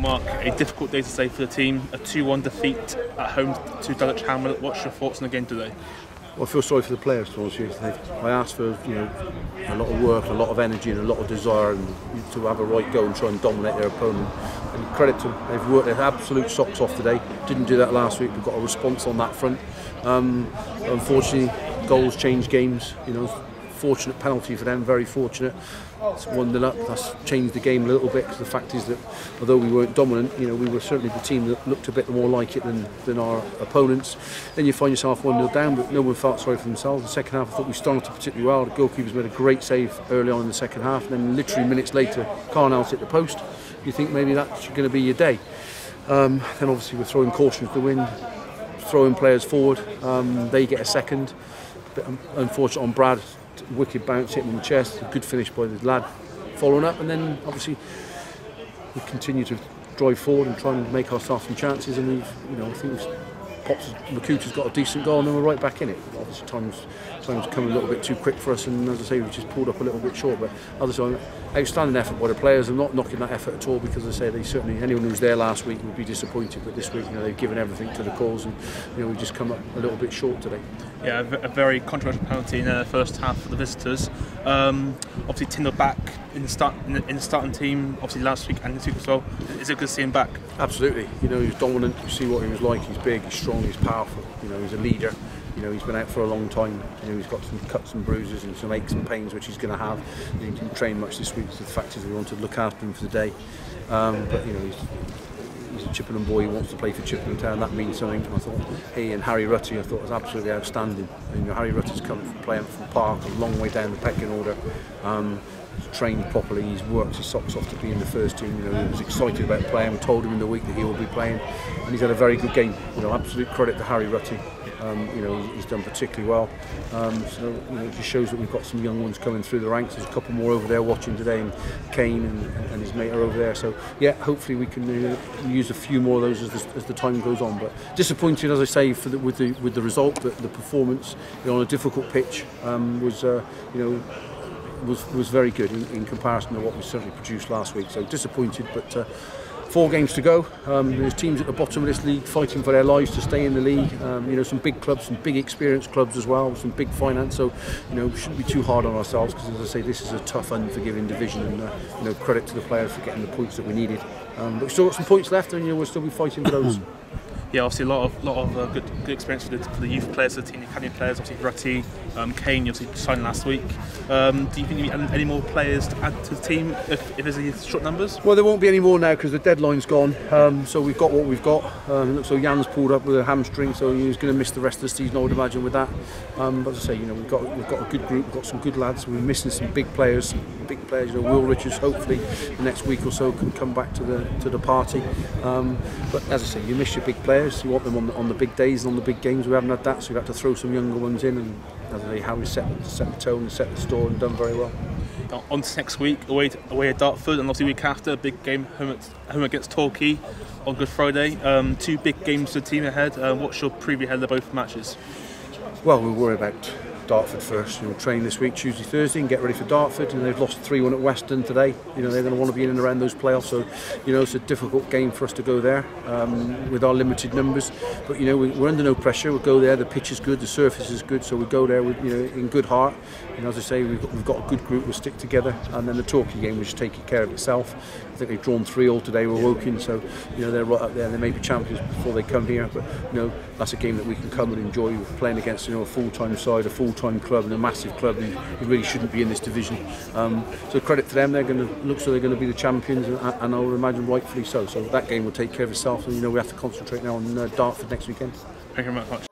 Mark, a difficult day to say for the team, a 2-1 defeat at home to Dulwich Hamlet. What's your thoughts on the game today? Well, I feel sorry for the players, to be honest with you. I asked for a lot of work, a lot of energy and a lot of desire and to have a right go and try and dominate their opponent. And credit to them, they've worked their absolute socks off today. Didn't do that last week, we've got a response on that front. Unfortunately, goals change games. Fortunate penalty for them, very fortunate. It's 1-0 up, that's changed the game a little bit, because the fact is that although we weren't dominant, we were certainly the team that looked a bit more like it than our opponents. Then you find yourself 1-0 down, but no one felt sorry for themselves. The second half I thought we started particularly well. The goalkeeper's made a great save early on in the second half, and then literally minutes later Carnell's hit the post. You think maybe that's going to be your day. Then obviously we're throwing caution to the wind, throwing players forward, they get a second. Bit unfortunate on Brad, wicked bounce, hit him in the chest, a good finish by the lad following up, and then obviously we continue to drive forward and try and make ourselves some chances, and I think Makuta's got a decent goal and then we're right back in it. Obviously times come a little bit too quick for us, and as I say, we've just pulled up a little bit short, but otherwise outstanding effort by the players. I'm not knocking that effort at all, because as I say, they certainly, anyone who was there last week would be disappointed, but this week they've given everything to the cause, and we've just come up a little bit short today. Yeah, a very controversial penalty in the first half for the visitors. Obviously Tyndall back in the starting team, obviously last week and this week as well. Is it good to see him back? Absolutely. He's dominant. You see what he was like. He's big, he's strong, he's powerful. He's a leader. He's been out for a long time. He's got some cuts and bruises and some aches and pains, which he's going to have. He didn't train much this week. So the fact is, we wanted to look after him for the day. But he's a Chippenham boy. He wants to play for Chippenham Town. That means something. And I thought he and Harry Rutty, I thought, was absolutely outstanding. Harry Rutty's come from playing from Park a long way down the pecking order. He's trained properly. He's worked his socks off to be in the first team. He was excited about playing. We told him in the week that he will be playing, and he's had a very good game. Absolute credit to Harry Rutty. He's done particularly well. It just shows that we've got some young ones coming through the ranks. There's a couple more over there watching today, and Kane and his mate are over there. So yeah, hopefully we can use a few more of those as the time goes on. But disappointed, as I say, with the result, but the performance on a difficult pitch was very good in comparison to what we certainly produced last week. So disappointed, but 4 games to go. There's teams at the bottom of this league fighting for their lives to stay in the league. Some big clubs, some big experienced clubs as well, some big finance. So we shouldn't be too hard on ourselves, because as I say, this is a tough, unforgiving division, and credit to the players for getting the points that we needed. But we've still got some points left, and we'll still be fighting for those. Yeah, obviously a lot of good experience for the youth players, the team academy players. Obviously Rutty, Kane, obviously signed last week. Do you think you need any more players to add to the team if there's any short numbers? Well, there won't be any more now, because the deadline's gone. So we've got what we've got. So Jan's pulled up with a hamstring, so he's going to miss the rest of the season, I would imagine, with that. But as I say, we've got a good group. We've got some good lads. We're missing some big players. Will Richards, hopefully the next week or so, can come back to the party. But as I say, you miss your big players. You want them on the big days and on the big games. We haven't had that, so we've had to throw some younger ones in, and as I say, Harry set the tone and set the store and done very well. On to next week, away at Dartford, and obviously week after, a big game home against Torquay on Good Friday. 2 big games for the team ahead. What's your preview ahead of both matches? Well, we'll worry about Dartford first. We'll train this week, Tuesday, Thursday, and get ready for Dartford. And they've lost 3-1 at Weston today. They're going to want to be in and around those playoffs. So, it's a difficult game for us to go there with our limited numbers. But we're under no pressure. We'll go there. The pitch is good, the surface is good, so we go there with in good heart. As I say, we've got a good group. We'll stick together. And then the Torquay game will just take care of itself. I think they've drawn 3-3 today with Woking, so they're right up there. They may be champions before they come here, but that's a game that we can come and enjoy. We're playing against a full-time side, a full-time club, and a massive club who really shouldn't be in this division. So credit to them. They're going to look so they're going to be the champions, and I would imagine rightfully so. So that game will take care of itself, and we have to concentrate now on Dartford next weekend. Thank you very much.